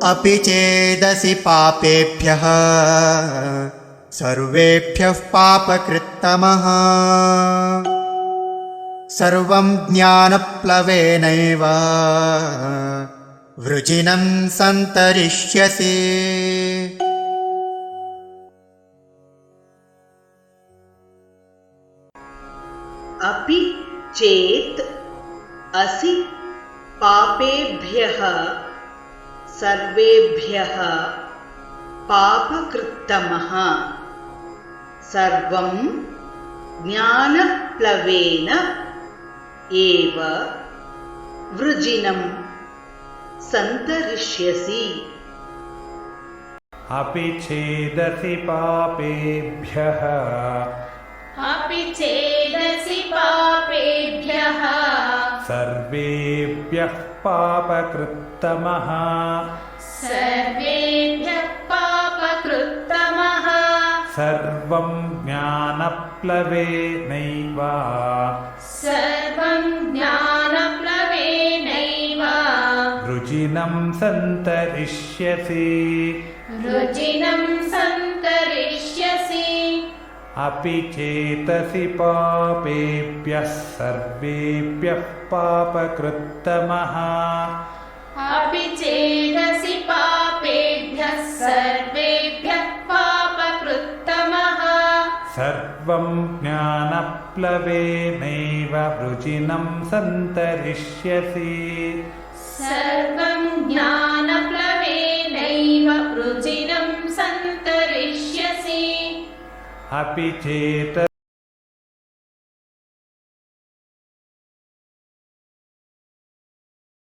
अपि चेदसि पापेभ्यः सर्वेभ्यः पापकृत्तमः सर्वं ज्ञानप्लवेनैव वृजिनं सन्तरिष्यसि। अपि चेत् असि पापेभ्यः सर्वेभ्यः पापकृत्तमः सर्वं ज्ञानप्लवेन एव वृजिनं सन्तरिष्यसि। अपि चेदसि पापेभ्यः सर्वेभ्यः पापकृत्तमः सर्वं ज्ञानप्लवेनैव वृजिनं सन्तरिष्यसि। अपि चेतसि पापेभ्यः सर्वेभ्यः पापकृत्तमः सर्वं ज्ञानप्लवेनैव वृजिनं सन्तरिष्यसि। अपि चेत